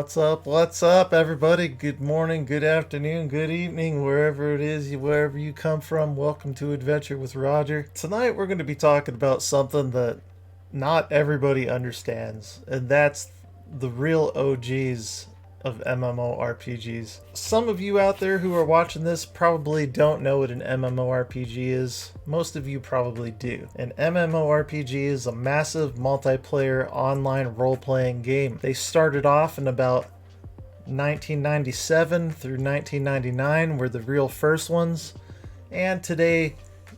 What's up? What's up, everybody? Good morning, good afternoon, good evening, wherever it is, wherever you come from. Welcome to Adventure with Roger. Tonight, we're going to be talking about something that not everybody understands, and that's the real OGs of MMORPGs. Some of you out there who are watching this probably don't know what an MMORPG is. Most of you probably do. An MMORPG is a massive multiplayer online role-playing game. They started off in about 1997 through 1999 were the real first ones, and today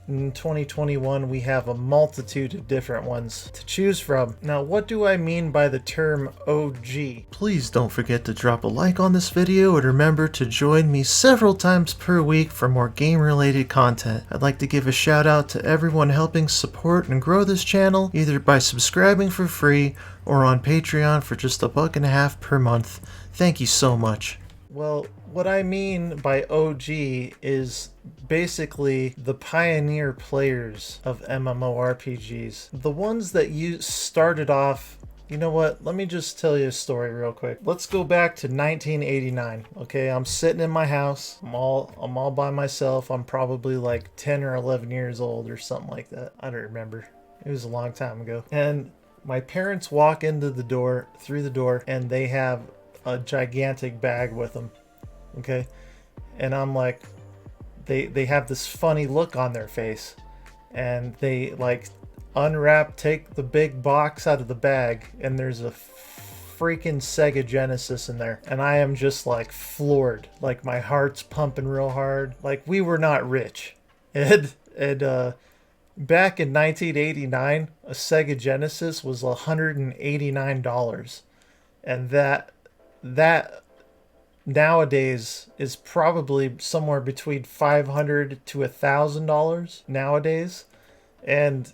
in 2021 we have a multitude of different ones to choose from. Now, what do I mean by the term OG? Please don't forget to drop a like on this video and remember to join me several times per week for more game related content. I'd like to give a shout out to everyone helping support and grow this channel, either by subscribing for free or on Patreon for just $1.50 per month. Thank you so much. Well, what I mean by OG is basically the pioneer players of MMORPGs. The ones that you started off. You know what? Let me just tell you a story real quick. Let's go back to 1989. Okay, I'm sitting in my house. I'm all by myself. I'm probably like 10 or 11 years old or something like that. I don't remember. It was a long time ago. And my parents walk through the door, and they have a gigantic bag with them. Okay, and I'm like, they have this funny look on their face, and they like take the big box out of the bag, and there's a freaking Sega Genesis in there, and I am just like floored. Like, my heart's pumping real hard. Like, we were not rich, and back in 1989 a Sega Genesis was $189, and that nowadays is probably somewhere between $500 to $1,000 nowadays. And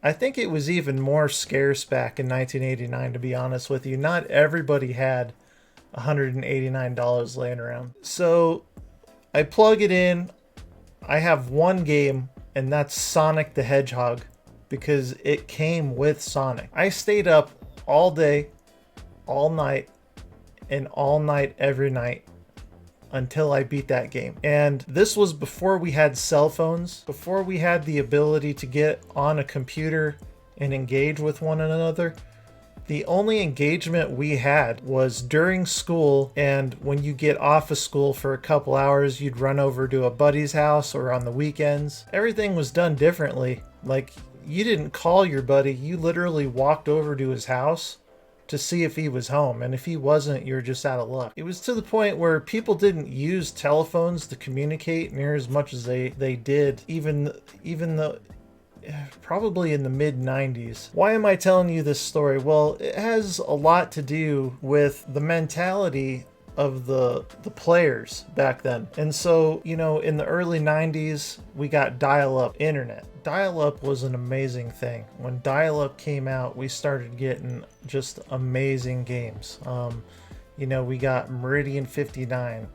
I think it was even more scarce back in 1989, to be honest with you. Not everybody had $189 laying around. So I plug it in. I have one game, and that's Sonic the Hedgehog, because it came with Sonic. I stayed up all day, all night, and all night every night until I beat that game. And this was before we had cell phones, before we had the ability to get on a computer and engage with one another. The only engagement we had was during school, and when you get off of school for a couple hours, you'd run over to a buddy's house, or on the weekends. Everything was done differently. Like, you didn't call your buddy, you literally walked over to his house to see if he was home, and if he wasn't, you're just out of luck. It was to the point where people didn't use telephones to communicate near as much as they did, even though probably in the mid-90s. Why am I telling you this story? Well, it has a lot to do with the mentality of the players back then. And so, you know, in the early 90s, we got dial-up internet. Dial-up was an amazing thing. When dial-up came out, we started getting just amazing games. You know, we got Meridian 59,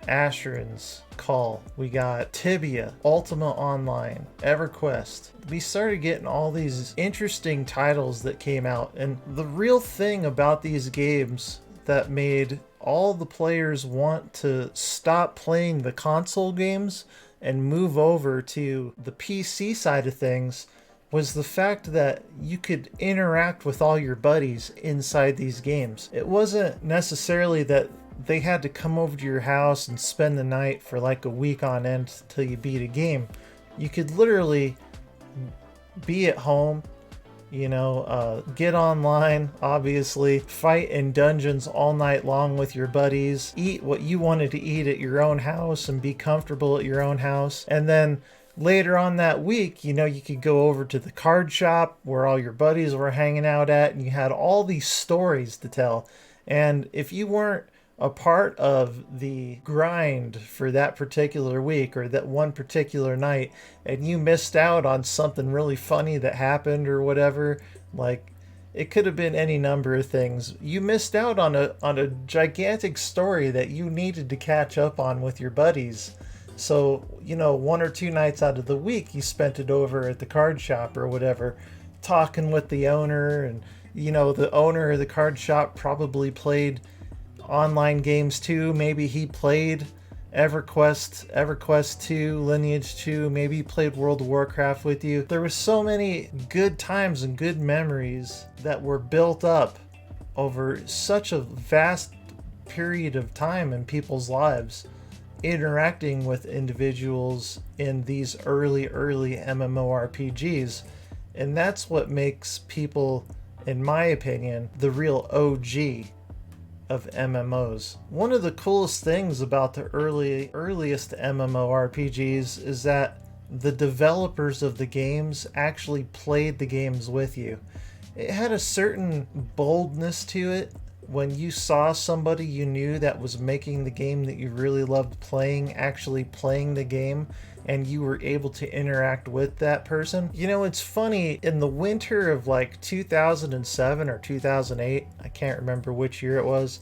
Asheron's Call, we got Tibia, Ultima Online, EverQuest. We started getting all these interesting titles that came out, and the real thing about these games that made all the players want to stop playing the console games and move over to the PC side of things was the fact that you could interact with all your buddies inside these games. It wasn't necessarily that they had to come over to your house and spend the night for like a week on end till you beat a game. You could literally be at home, you know, get online, obviously, fight in dungeons all night long with your buddies, eat what you wanted to eat at your own house and be comfortable at your own house. And then later on that week, you know, you could go over to the card shop where all your buddies were hanging out at, and you had all these stories to tell. And if you weren't a part of the grind for that particular week or that one particular night, and you missed out on something really funny that happened or whatever, like, it could have been any number of things. You missed out on a gigantic story that you needed to catch up on with your buddies. So, you know, 1 or 2 nights out of the week, you spent it over at the card shop or whatever, talking with the owner, and, you know, the owner of the card shop probably played online games too. Maybe he played EverQuest 2, Lineage 2, maybe he played World of Warcraft with you. There were so many good times and good memories that were built up over such a vast period of time in people's lives, interacting with individuals in these early MMORPGs. And that's what makes people, in my opinion, the real OG of MMOs. One of the coolest things about the earliest MMORPGs is that the developers of the games actually played the games with you. It had a certain boldness to it when you saw somebody you knew that was making the game that you really loved playing, actually playing the game, and you were able to interact with that person. You know, it's funny, in the winter of like 2007 or 2008, I can't remember which year it was,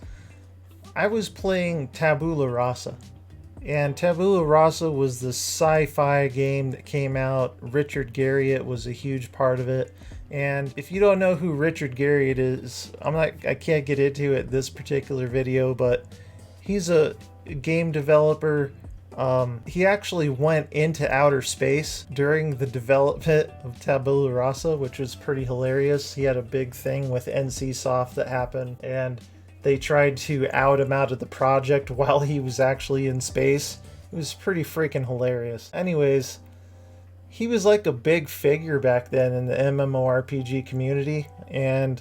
I was playing Tabula Rasa. And Tabula Rasa was the sci-fi game that came out. Richard Garriott was a huge part of it. And if you don't know who Richard Garriott is, I can't get into it this particular video, but he's a game developer. He actually went into outer space during the development of Tabula Rasa, which was pretty hilarious. He had a big thing with NCSoft that happened, and they tried to out him out of the project while he was actually in space. It was pretty freaking hilarious. Anyways, he was like a big figure back then in the MMORPG community, and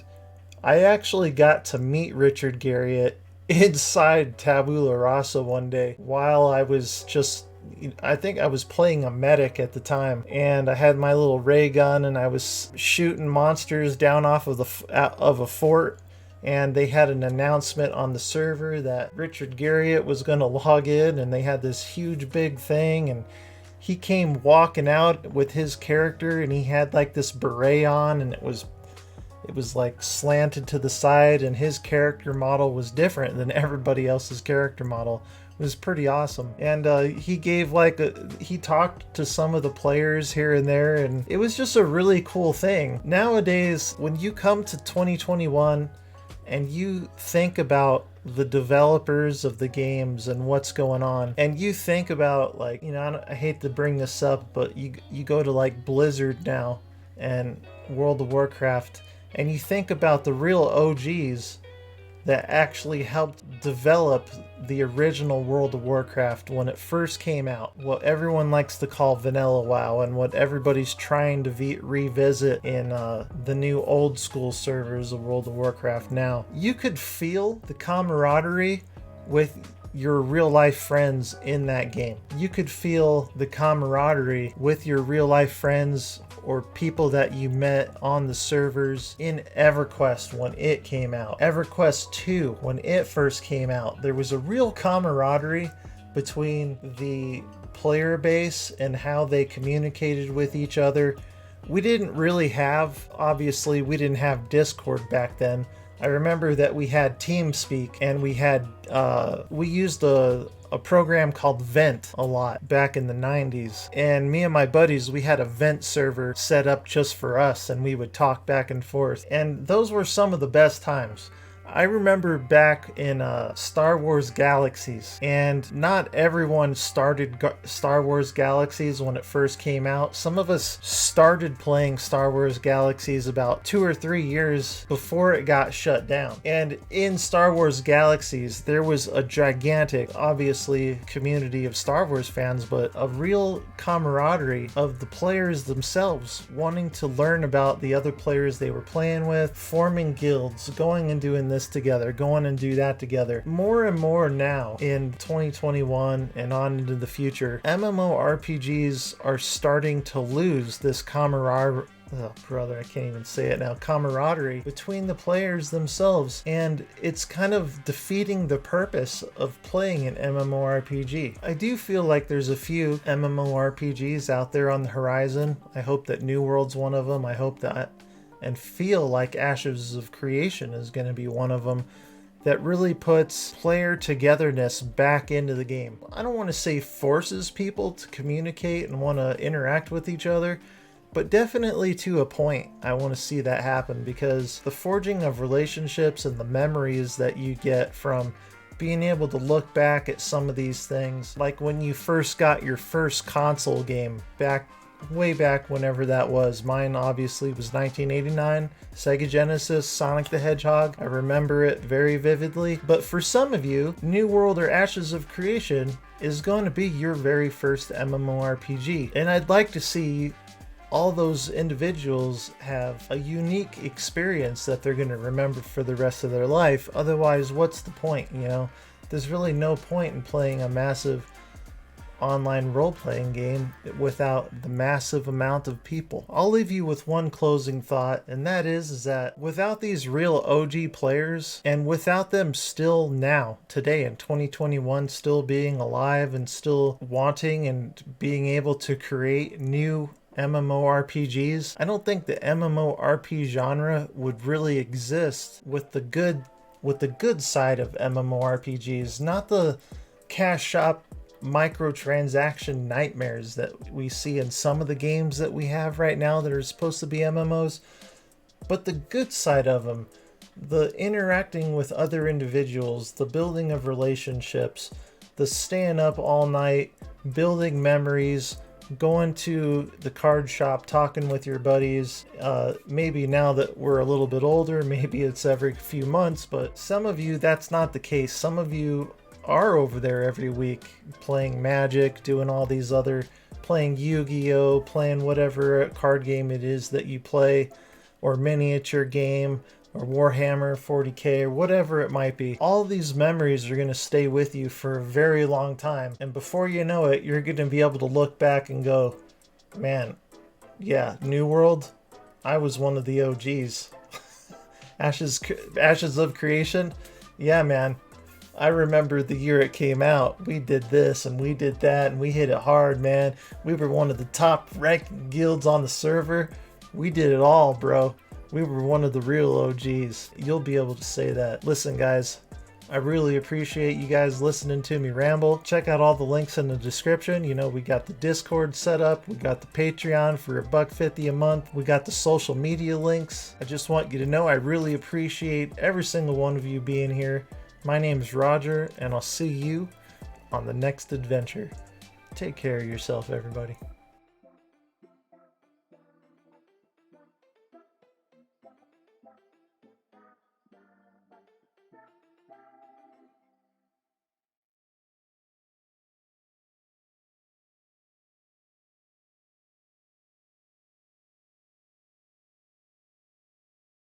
I actually got to meet Richard Garriott inside Tabula Rasa one day while I think I was playing a medic at the time, and I had my little ray gun and I was shooting monsters down off of a fort, and they had an announcement on the server that Richard Garriott was going to log in, and they had this huge big thing, and he came walking out with his character, and he had like this beret on, and it was like slanted to the side, and his character model was different than everybody else's character model. It was pretty awesome. And he talked to some of the players here and there, and it was just a really cool thing. Nowadays, when you come to 2021 and you think about the developers of the games and what's going on, and you think about, like, you know, I hate to bring this up, but you go to like Blizzard now and World of Warcraft, and you think about the real OGs that actually helped develop the original World of Warcraft when it first came out, what everyone likes to call Vanilla WoW, and what everybody's trying to revisit in the new old school servers of World of Warcraft now. You could feel the camaraderie with your real life friends in that game. You could feel the camaraderie with your real life friends or people that you met on the servers in EverQuest when it came out. EverQuest 2, when it first came out, there was a real camaraderie between the player base and how they communicated with each other. We didn't have Discord back then. I remember that we had TeamSpeak, and we used a program called Vent a lot back in the 90s. And me and my buddies, we had a Vent server set up just for us, and we would talk back and forth. And those were some of the best times. I remember back in Star Wars Galaxies, and not everyone started Star Wars Galaxies when it first came out. Some of us started playing Star Wars Galaxies about 2 or 3 years before it got shut down. And in Star Wars Galaxies, there was a gigantic, obviously, community of Star Wars fans, but a real camaraderie of the players themselves, wanting to learn about the other players they were playing with, forming guilds, going and doing this together, going and do that together. More and more now in 2021 and on into the future, MMORPGs are starting to lose this camaraderie. Oh, brother, I can't even say it now. Camaraderie between the players themselves, and it's kind of defeating the purpose of playing an MMORPG. I do feel like there's a few MMORPGs out there on the horizon. I hope that New World's one of them. I hope that and feel like Ashes of Creation is going to be one of them that really puts player togetherness back into the game. I don't want to say forces people to communicate and want to interact with each other, but definitely to a point I want to see that happen, because the forging of relationships and the memories that you get from being able to look back at some of these things, like when you first got your first console game way back whenever that was. Mine obviously was 1989, Sega Genesis, Sonic the Hedgehog. I remember it very vividly. But for some of you, New World or Ashes of Creation is going to be your very first MMORPG. And I'd like to see all those individuals have a unique experience that they're going to remember for the rest of their life. Otherwise, what's the point? You know, there's really no point in playing a massive online role-playing game without the massive amount of people. I'll leave you with one closing thought, and that is that without these real OG players, and without them still now, today in 2021, still being alive and still wanting and being able to create new MMORPGs, I don't think the MMORPG genre would really exist with the good side of MMORPGs, not the cash shop microtransaction nightmares that we see in some of the games that we have right now that are supposed to be MMOs, but the good side of them, the interacting with other individuals, the building of relationships, the staying up all night, building memories, going to the card shop, talking with your buddies. Maybe now that we're a little bit older, maybe it's every few months, but some of you, that's not the case. Some of you are over there every week playing Magic, doing all these other, playing Yu-Gi-Oh, playing whatever card game it is that you play, or miniature game, or Warhammer 40K, or whatever it might be. All these memories are going to stay with you for a very long time, and before you know it, you're going to be able to look back and go, man, yeah, New World, I was one of the OGs. Ashes of Creation, yeah, man, I remember the year it came out. We did this and we did that and we hit it hard, man. We were one of the top ranked guilds on the server. We did it all, bro. We were one of the real OGs. You'll be able to say that. Listen, guys, I really appreciate you guys listening to me ramble. Check out all the links in the description. You know, we got the Discord set up. We got the Patreon for $1.50 a month. We got the social media links. I just want you to know I really appreciate every single one of you being here. My name is Roger, and I'll see you on the next adventure. Take care of yourself, everybody.